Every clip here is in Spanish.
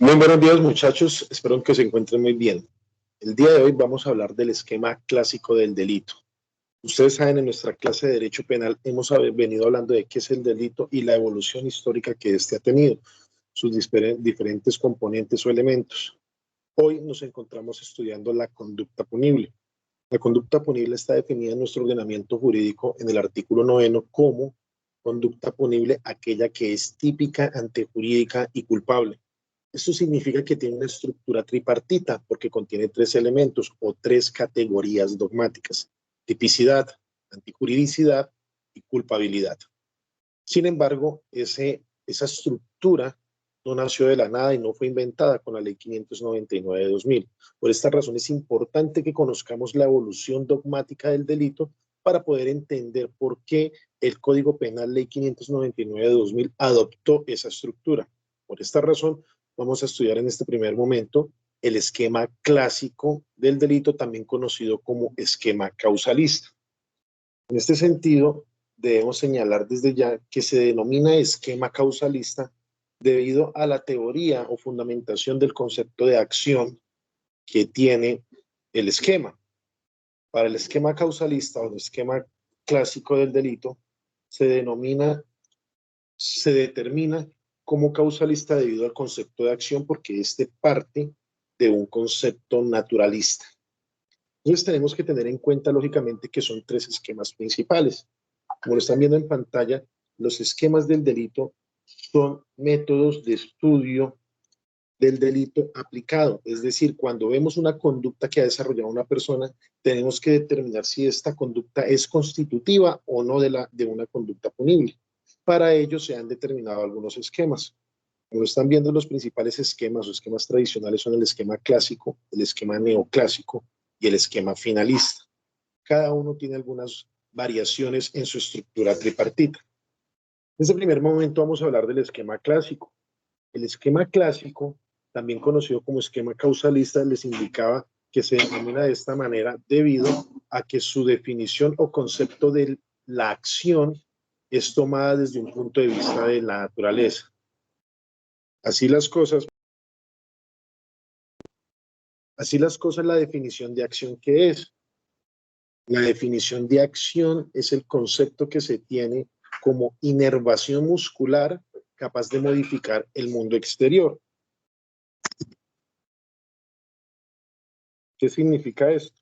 Muy buenos días, muchachos. Espero que se encuentren muy bien. El día de hoy vamos a hablar del esquema clásico del delito. Ustedes saben, en nuestra clase de Derecho Penal hemos venido hablando de qué es el delito y la evolución histórica que éste ha tenido, sus diferentes componentes o elementos. Hoy nos encontramos estudiando la conducta punible. La conducta punible está definida en nuestro ordenamiento jurídico en el artículo 9 como conducta punible aquella que es típica, antejurídica y culpable. Esto significa que tiene una estructura tripartita porque contiene tres elementos o tres categorías dogmáticas: tipicidad, antijuridicidad y culpabilidad. Sin embargo, esa estructura no nació de la nada y no fue inventada con la Ley 599 de 2000. Por esta razón es importante que conozcamos la evolución dogmática del delito para poder entender por qué el Código Penal Ley 599 de 2000 adoptó esa estructura. Por esta razón, vamos a estudiar en este primer momento el esquema clásico del delito, también conocido como esquema causalista. En este sentido, debemos señalar desde ya que se denomina esquema causalista debido a la teoría o fundamentación del concepto de acción que tiene el esquema. Para el esquema causalista o el esquema clásico del delito, se determina como causalista debido al concepto de acción porque este parte de un concepto naturalista. Entonces tenemos que tener en cuenta, lógicamente, que son tres esquemas principales. Como lo están viendo en pantalla, los esquemas del delito son métodos de estudio del delito aplicado. Es decir, cuando vemos una conducta que ha desarrollado una persona, tenemos que determinar si esta conducta es constitutiva o no de una conducta punible. Para ello se han determinado algunos esquemas. Como están viendo, los principales esquemas o esquemas tradicionales son el esquema clásico, el esquema neoclásico y el esquema finalista. Cada uno tiene algunas variaciones en su estructura tripartita. En este primer momento vamos a hablar del esquema clásico. El esquema clásico, también conocido como esquema causalista, les indicaba que se denomina de esta manera debido a que su definición o concepto de la acción es tomada desde un punto de vista de la naturaleza. Así las cosas, la definición de acción, ¿qué es? La definición de acción es el concepto que se tiene como inervación muscular capaz de modificar el mundo exterior. ¿Qué significa esto?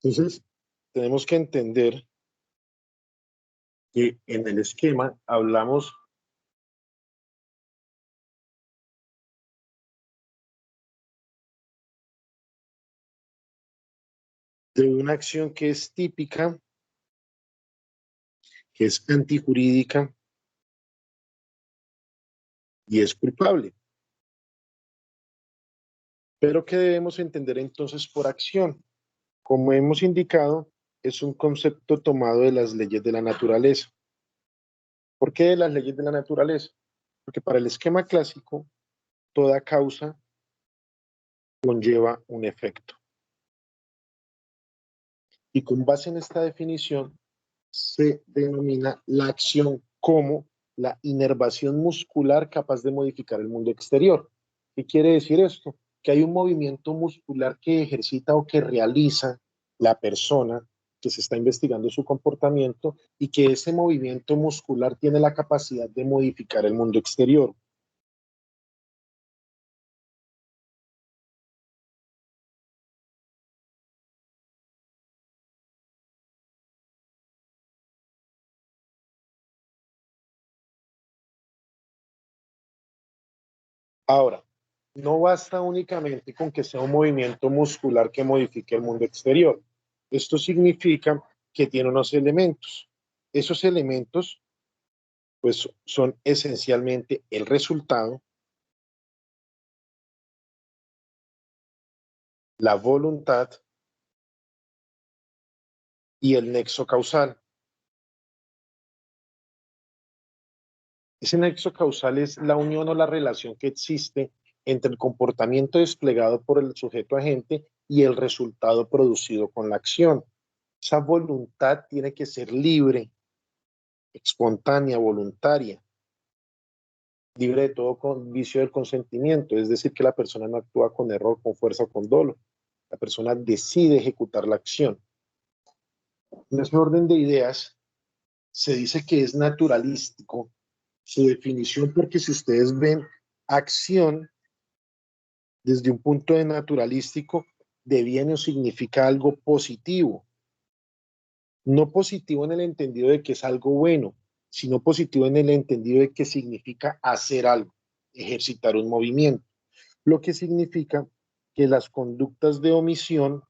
Entonces, tenemos que entender que en el esquema hablamos de una acción que es típica, que es antijurídica y es culpable. Pero ¿qué debemos entender entonces por acción? Como hemos indicado, es un concepto tomado de las leyes de la naturaleza. ¿Por qué de las leyes de la naturaleza? Porque para el esquema clásico, toda causa conlleva un efecto. Y con base en esta definición, se denomina la acción como la inervación muscular capaz de modificar el mundo exterior. ¿Qué quiere decir esto? Que hay un movimiento muscular que ejercita o que realiza la persona que se está investigando su comportamiento y que ese movimiento muscular tiene la capacidad de modificar el mundo exterior. Ahora, no basta únicamente con que sea un movimiento muscular que modifique el mundo exterior. Esto significa que tiene unos elementos. Esos elementos, pues, son esencialmente el resultado, la voluntad y el nexo causal. Ese nexo causal es la unión o la relación que existe entre el comportamiento desplegado por el sujeto agente y el resultado producido con la acción. Esa voluntad tiene que ser libre, espontánea, voluntaria, libre de todo vicio del consentimiento, es decir, que la persona no actúa con error, con fuerza o con dolo. La persona decide ejecutar la acción. En ese orden de ideas, se dice que es naturalístico su definición, porque si ustedes ven acción desde un punto de naturalístico, deviene o significa algo positivo. No positivo en el entendido de que es algo bueno, sino positivo en el entendido de que significa hacer algo, ejercitar un movimiento. Lo que significa que las conductas de omisión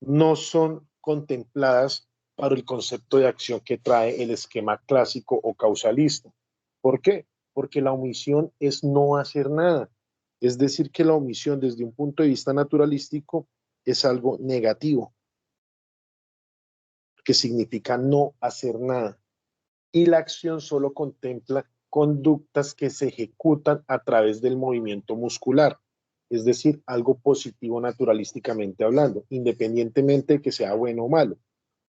no son contempladas para el concepto de acción que trae el esquema clásico o causalista. ¿Por qué? Porque la omisión es no hacer nada. Es decir, que la omisión desde un punto de vista naturalístico es algo negativo, que significa no hacer nada. Y la acción solo contempla conductas que se ejecutan a través del movimiento muscular, es decir, algo positivo naturalísticamente hablando, independientemente de que sea bueno o malo,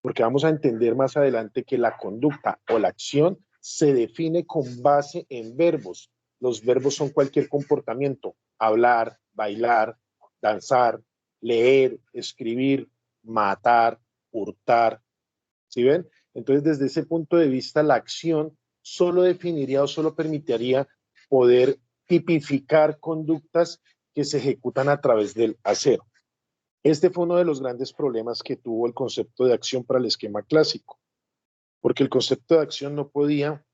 porque vamos a entender más adelante que la conducta o la acción se define con base en verbos. Los verbos son cualquier comportamiento: hablar, bailar, danzar, leer, escribir, matar, hurtar. ¿Sí ven? Entonces, desde ese punto de vista, la acción solo definiría o solo permitiría poder tipificar conductas que se ejecutan a través del hacer. Este fue uno de los grandes problemas que tuvo el concepto de acción para el esquema clásico, porque el concepto de acción no podía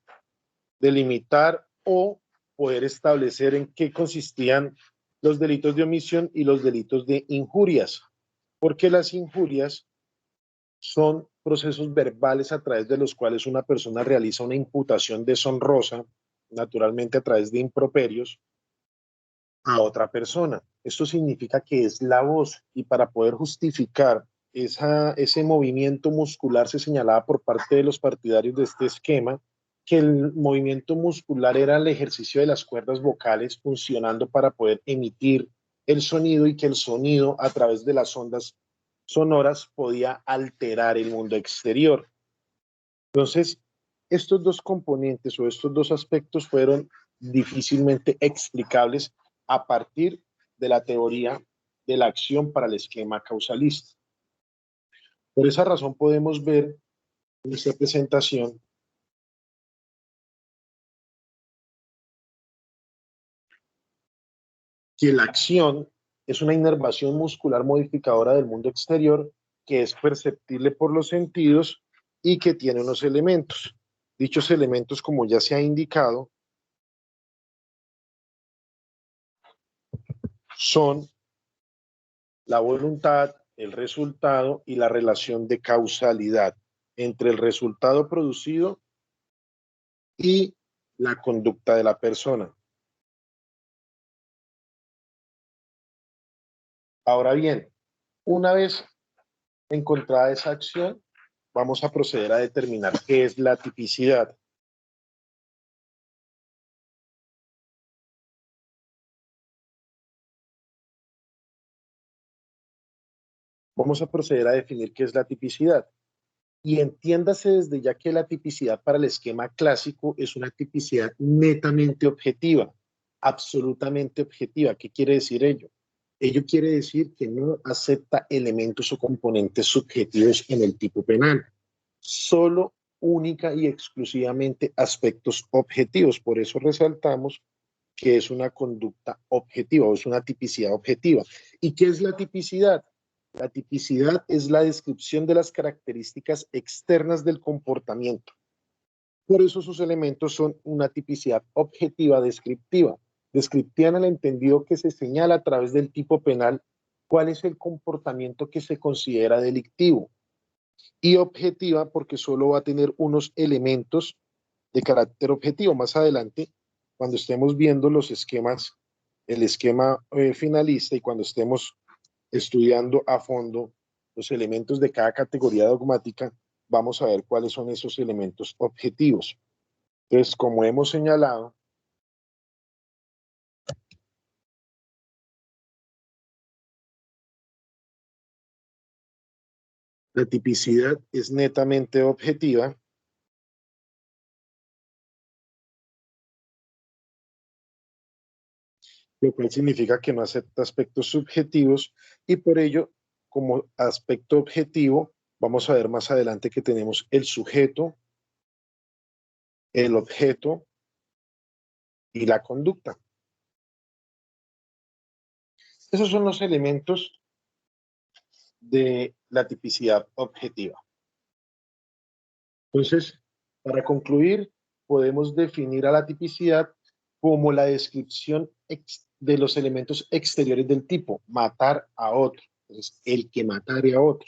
delimitar o poder establecer en qué consistían los delitos de omisión y los delitos de injurias, porque las injurias son procesos verbales a través de los cuales una persona realiza una imputación deshonrosa, naturalmente a través de improperios, a otra persona. Esto significa que es la voz, y para poder justificar ese movimiento muscular se señalaba por parte de los partidarios de este esquema que el movimiento muscular era el ejercicio de las cuerdas vocales funcionando para poder emitir el sonido, y que el sonido a través de las ondas sonoras podía alterar el mundo exterior. Entonces, estos dos componentes o estos dos aspectos fueron difícilmente explicables a partir de la teoría de la acción para el esquema causalista. Por esa razón podemos ver en esta presentación que la acción es una inervación muscular modificadora del mundo exterior que es perceptible por los sentidos y que tiene unos elementos. Dichos elementos, como ya se ha indicado, son la voluntad, el resultado y la relación de causalidad entre el resultado producido y la conducta de la persona. Ahora bien, una vez encontrada esa acción, vamos a proceder a determinar qué es la tipicidad. Vamos a proceder a definir qué es la tipicidad. Y entiéndase desde ya que la tipicidad para el esquema clásico es una tipicidad netamente objetiva, absolutamente objetiva. ¿Qué quiere decir ello? Ello quiere decir que no acepta elementos o componentes subjetivos en el tipo penal, solo única y exclusivamente aspectos objetivos. Por eso resaltamos que es una conducta objetiva o es una tipicidad objetiva. ¿Y qué es la tipicidad? La tipicidad es la descripción de las características externas del comportamiento. Por eso sus elementos son una tipicidad objetiva descriptiva. Descriptiva en el entendido que se señala a través del tipo penal cuál es el comportamiento que se considera delictivo. Y objetiva porque solo va a tener unos elementos de carácter objetivo. Más adelante, cuando estemos viendo los esquemas, el esquema finalista, y cuando estemos estudiando a fondo los elementos de cada categoría dogmática, vamos a ver cuáles son esos elementos objetivos. Entonces, como hemos señalado, La tipicidad es netamente objetiva, lo cual significa que no acepta aspectos subjetivos y por ello, como aspecto objetivo, vamos a ver más adelante que tenemos el sujeto, el objeto y la conducta. Esos son los elementos de la tipicidad objetiva. Entonces, para concluir, podemos definir a la tipicidad como la descripción de los elementos exteriores del tipo, matar a otro. Entonces, el que matare a otro.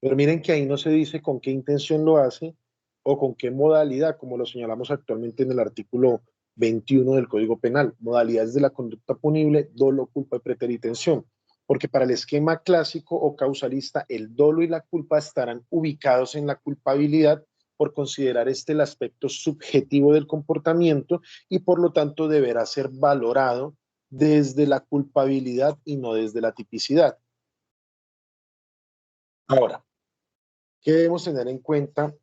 Pero miren que ahí no se dice con qué intención lo hace o con qué modalidad, como lo señalamos actualmente en el artículo 21 del Código Penal. Modalidades de la conducta punible, dolo, culpa y preteritención. Porque para el esquema clásico o causalista, el dolo y la culpa estarán ubicados en la culpabilidad por considerar este el aspecto subjetivo del comportamiento y por lo tanto deberá ser valorado desde la culpabilidad y no desde la tipicidad. Ahora, ¿qué debemos tener en cuenta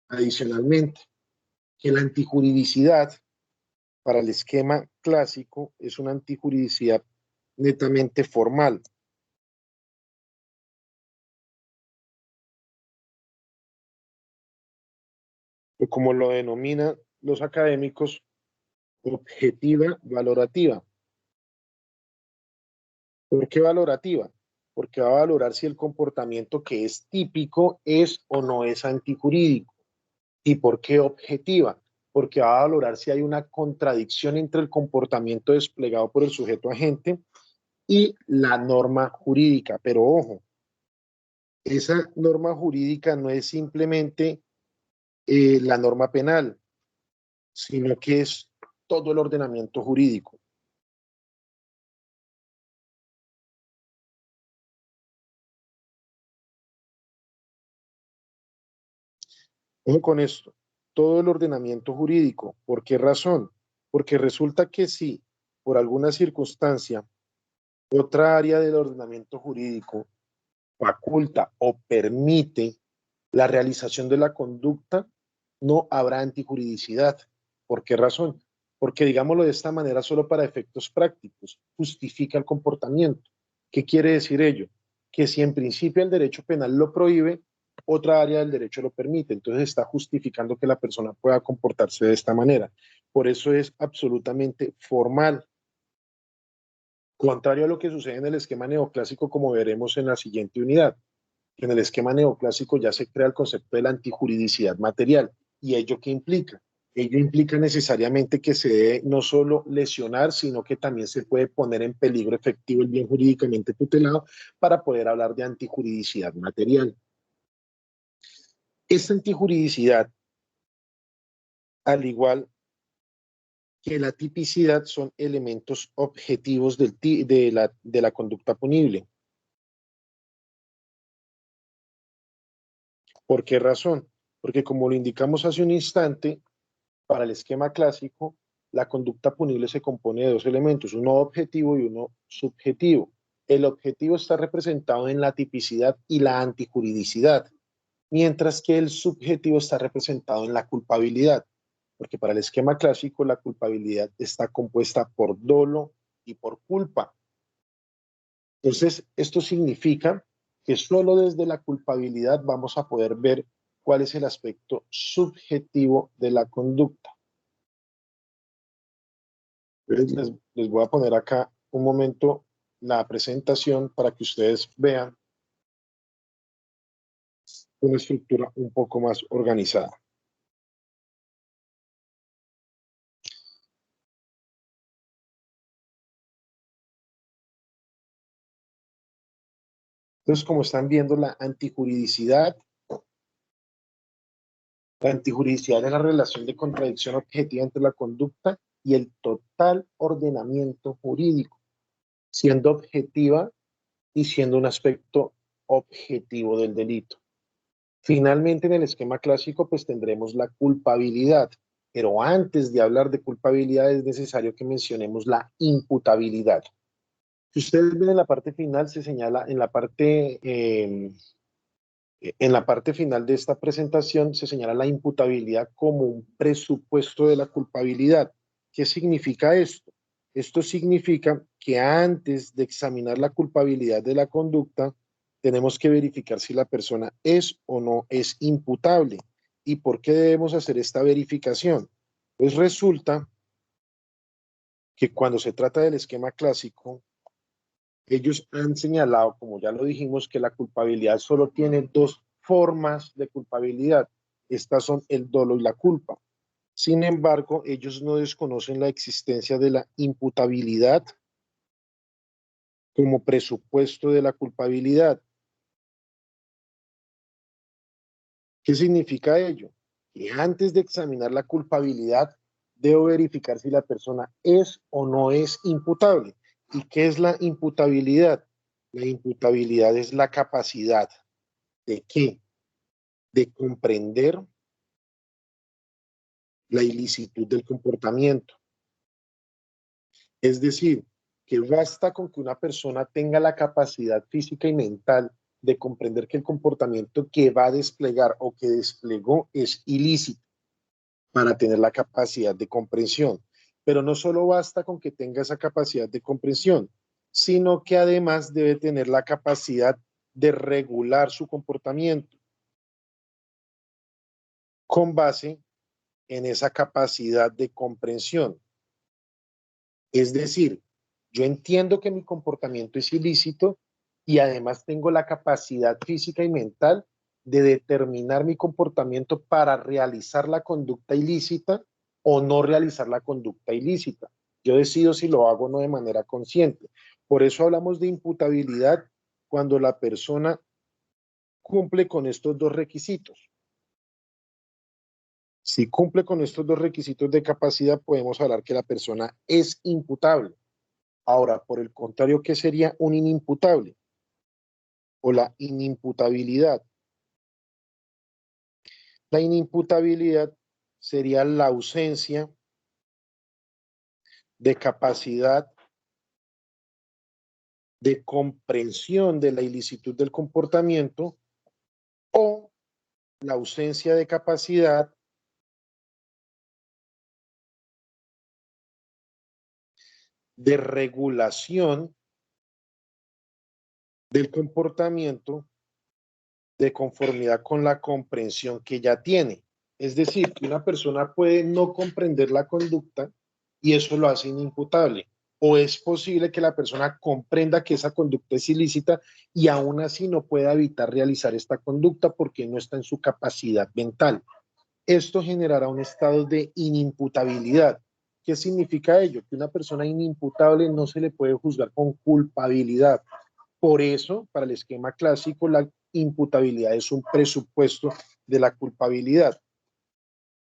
adicionalmente? Que la antijuridicidad para el esquema clásico es una antijuridicidad netamente formal. O como lo denominan los académicos, objetiva valorativa. ¿Por qué valorativa? Porque va a valorar si el comportamiento que es típico es o no es antijurídico. ¿Y por qué objetiva? Porque va a valorar si hay una contradicción entre el comportamiento desplegado por el sujeto agente y la norma jurídica. Pero ojo, esa norma jurídica no es simplemente la norma penal, sino que es todo el ordenamiento jurídico. Ojo con esto, todo el ordenamiento jurídico. ¿Por qué razón? Porque resulta que si por alguna circunstancia otra área del ordenamiento jurídico faculta o permite la realización de la conducta, no habrá antijuridicidad. ¿Por qué razón? Porque digámoslo de esta manera solo para efectos prácticos, justifica el comportamiento. ¿Qué quiere decir ello? Que si en principio el derecho penal lo prohíbe, otra área del derecho lo permite. Entonces está justificando que la persona pueda comportarse de esta manera. Por eso es absolutamente formal. Contrario a lo que sucede en el esquema neoclásico, como veremos en la siguiente unidad. En el esquema neoclásico ya se crea el concepto de la antijuridicidad material. ¿Y ello qué implica? Ello implica necesariamente que se debe no solo lesionar, sino que también se puede poner en peligro efectivo el bien jurídicamente tutelado para poder hablar de antijuridicidad material. Esta antijuridicidad, al igual que la tipicidad, son elementos objetivos de la conducta punible. ¿Por qué razón? Porque como lo indicamos hace un instante, para el esquema clásico, la conducta punible se compone de dos elementos, uno objetivo y uno subjetivo. El objetivo está representado en la tipicidad y la antijuridicidad, mientras que el subjetivo está representado en la culpabilidad, porque para el esquema clásico la culpabilidad está compuesta por dolo y por culpa. Entonces, esto significa que solo desde la culpabilidad vamos a poder ver cuál es el aspecto subjetivo de la conducta. Les voy a poner acá un momento la presentación para que ustedes vean una estructura un poco más organizada. Entonces, como están viendo, la antijuridicidad es la relación de contradicción objetiva entre la conducta y el total ordenamiento jurídico, siendo objetiva y siendo un aspecto objetivo del delito. Finalmente, en el esquema clásico, pues tendremos la culpabilidad, pero antes de hablar de culpabilidad es necesario que mencionemos la imputabilidad. Si ustedes ven en la parte final, se señala en la parte En la parte final de esta presentación se señala la imputabilidad como un presupuesto de la culpabilidad. ¿Qué significa esto? Esto significa que antes de examinar la culpabilidad de la conducta, tenemos que verificar si la persona es o no es imputable. ¿Y por qué debemos hacer esta verificación? Pues resulta que cuando se trata del esquema clásico, ellos han señalado, como ya lo dijimos, que la culpabilidad solo tiene dos formas de culpabilidad. Estas son el dolo y la culpa. Sin embargo, ellos no desconocen la existencia de la imputabilidad como presupuesto de la culpabilidad. ¿Qué significa ello? Que antes de examinar la culpabilidad, debo verificar si la persona es o no es imputable. ¿Y qué es la imputabilidad? La imputabilidad es la capacidad de ¿qué? De comprender la ilicitud del comportamiento. Es decir, que basta con que una persona tenga la capacidad física y mental de comprender que el comportamiento que va a desplegar o que desplegó es ilícito para tener la capacidad de comprensión. Pero no solo basta con que tenga esa capacidad de comprensión, sino que además debe tener la capacidad de regular su comportamiento con base en esa capacidad de comprensión. Es decir, yo entiendo que mi comportamiento es ilícito y además tengo la capacidad física y mental de determinar mi comportamiento para realizar la conducta ilícita o no realizar la conducta ilícita. Yo decido si lo hago o no de manera consciente. Por eso hablamos de imputabilidad cuando la persona cumple con estos dos requisitos. Si cumple con estos dos requisitos de capacidad, podemos hablar que la persona es imputable. Ahora, por el contrario, ¿qué sería un inimputable? O la inimputabilidad. La inimputabilidad sería la ausencia de capacidad de comprensión de la ilicitud del comportamiento o la ausencia de capacidad de regulación del comportamiento de conformidad con la comprensión que ya tiene. Es decir, que una persona puede no comprender la conducta y eso lo hace inimputable. O es posible que la persona comprenda que esa conducta es ilícita y aún así no pueda evitar realizar esta conducta porque no está en su capacidad mental. Esto generará un estado de inimputabilidad. ¿Qué significa ello? Que una persona inimputable no se le puede juzgar con culpabilidad. Por eso, para el esquema clásico, la imputabilidad es un presupuesto de la culpabilidad.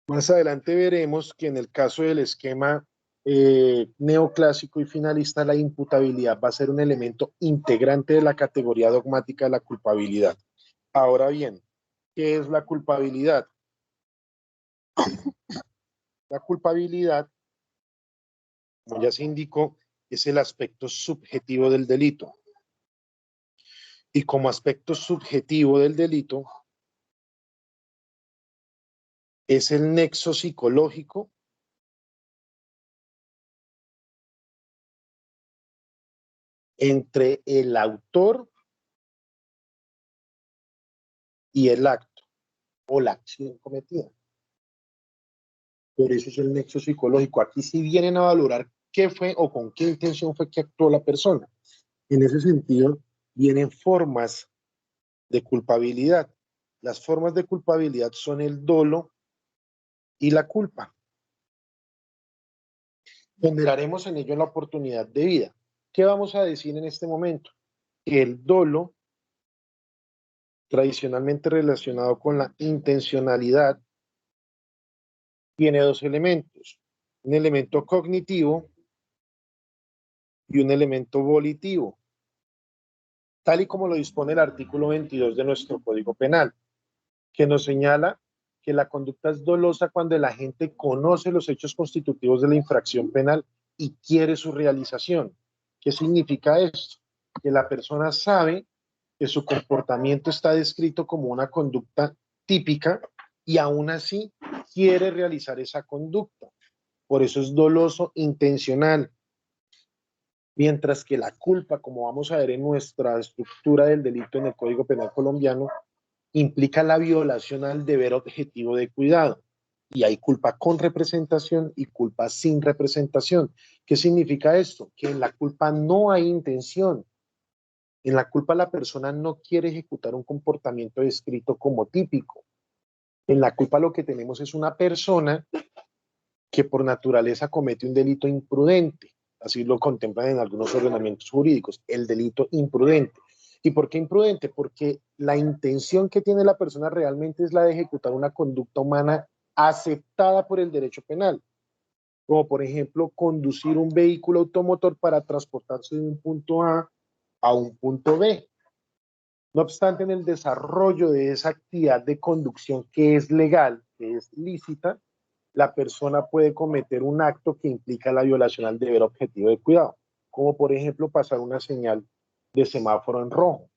Más adelante veremos que en el caso del esquema neoclásico y finalista, la imputabilidad va a ser un elemento integrante de la categoría dogmática de la culpabilidad. Ahora bien, ¿qué es la culpabilidad? La culpabilidad, como ya se indicó, es el aspecto subjetivo del delito. Y como aspecto subjetivo del delito, es el nexo psicológico entre el autor y el acto o la acción cometida. Por eso es el nexo psicológico. Aquí sí vienen a valorar qué fue o con qué intención fue que actuó la persona. En ese sentido, vienen formas de culpabilidad. Las formas de culpabilidad son el dolo y la culpa. Ponderaremos en ello la oportunidad de vida. ¿Qué vamos a decir en este momento? Que el dolo, tradicionalmente relacionado con la intencionalidad, tiene dos elementos, un elemento cognitivo y un elemento volitivo, tal y como lo dispone el artículo 22 de nuestro Código Penal, que nos señala que la conducta es dolosa cuando el agente conoce los hechos constitutivos de la infracción penal y quiere su realización. ¿Qué significa esto? Que la persona sabe que su comportamiento está descrito como una conducta típica y aún así quiere realizar esa conducta. Por eso es doloso intencional. Mientras que la culpa, como vamos a ver en nuestra estructura del delito en el Código Penal colombiano, implica la violación al deber objetivo de cuidado. Y hay culpa con representación y culpa sin representación. ¿Qué significa esto? Que en la culpa no hay intención. En la culpa la persona no quiere ejecutar un comportamiento descrito como típico. En la culpa lo que tenemos es una persona que por naturaleza comete un delito imprudente. Así lo contemplan en algunos ordenamientos jurídicos, el delito imprudente. ¿Y por qué imprudente? Porque la intención que tiene la persona realmente es la de ejecutar una conducta humana aceptada por el derecho penal, como por ejemplo conducir un vehículo automotor para transportarse de un punto A un punto B. No obstante, en el desarrollo de esa actividad de conducción que es legal, que es lícita, la persona puede cometer un acto que implica la violación al deber objetivo de cuidado, como por ejemplo pasar una señal de semáforo en rojo.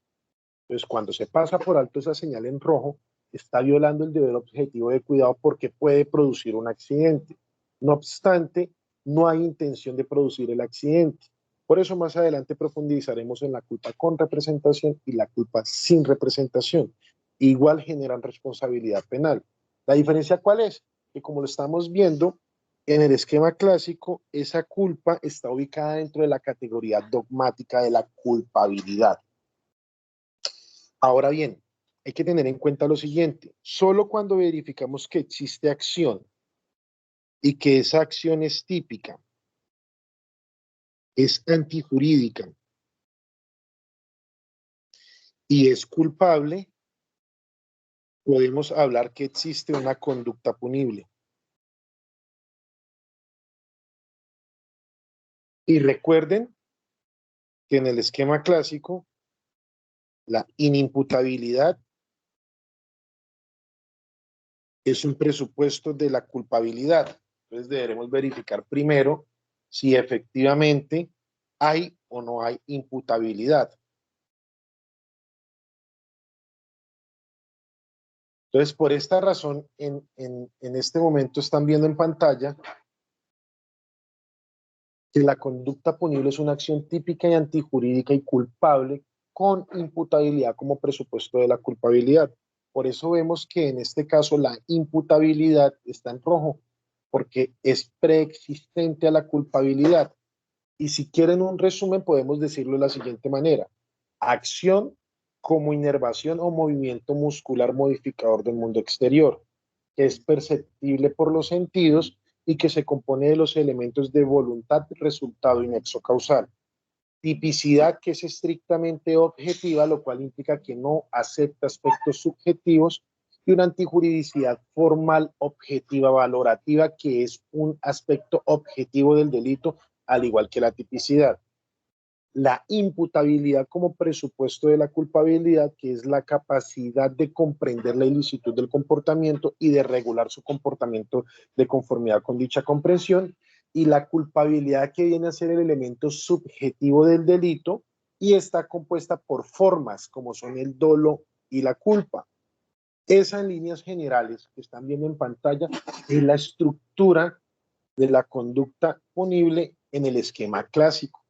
Entonces, cuando se pasa por alto esa señal en rojo, está violando el deber objetivo de cuidado porque puede producir un accidente. No obstante, no hay intención de producir el accidente. Por eso más adelante profundizaremos en la culpa con representación y la culpa sin representación. Igual generan responsabilidad penal. ¿La diferencia cuál es? Que como lo estamos viendo, en el esquema clásico, esa culpa está ubicada dentro de la categoría dogmática de la culpabilidad. Ahora bien, hay que tener en cuenta lo siguiente, solo cuando verificamos que existe acción y que esa acción es típica, es antijurídica y es culpable, podemos hablar que existe una conducta punible. Y recuerden que en el esquema clásico, la inimputabilidad es un presupuesto de la culpabilidad. Entonces deberemos verificar primero si efectivamente hay o no hay imputabilidad. Entonces, por esta razón, en este momento están viendo en pantalla que la conducta punible es una acción típica y antijurídica y culpable con imputabilidad como presupuesto de la culpabilidad. Por eso vemos que en este caso la imputabilidad está en rojo, porque es preexistente a la culpabilidad. Y si quieren un resumen, podemos decirlo de la siguiente manera. Acción como inervación o movimiento muscular modificador del mundo exterior, que es perceptible por los sentidos y que se compone de los elementos de voluntad, resultado y nexo causal. Tipicidad, que es estrictamente objetiva, lo cual implica que no acepta aspectos subjetivos, y una antijuridicidad formal objetiva valorativa, que es un aspecto objetivo del delito, al igual que la tipicidad. La imputabilidad como presupuesto de la culpabilidad, que es la capacidad de comprender la ilicitud del comportamiento y de regular su comportamiento de conformidad con dicha comprensión, y la culpabilidad, que viene a ser el elemento subjetivo del delito y está compuesta por formas como son el dolo y la culpa. Esa, en líneas generales que están viendo en pantalla, es la estructura de la conducta punible en el esquema clásico.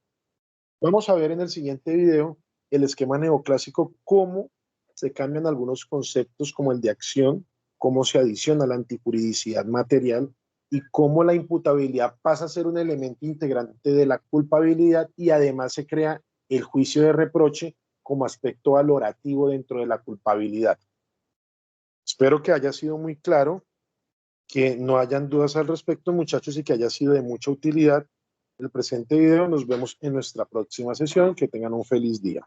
Vamos a ver en el siguiente video el esquema neoclásico, cómo se cambian algunos conceptos como el de acción, cómo se adiciona la antijuridicidad material y cómo la imputabilidad pasa a ser un elemento integrante de la culpabilidad, y además se crea el juicio de reproche como aspecto valorativo dentro de la culpabilidad. Espero que haya sido muy claro, que no hayan dudas al respecto, muchachos, y que haya sido de mucha utilidad el presente video. Nos vemos en nuestra próxima sesión. Que tengan un feliz día.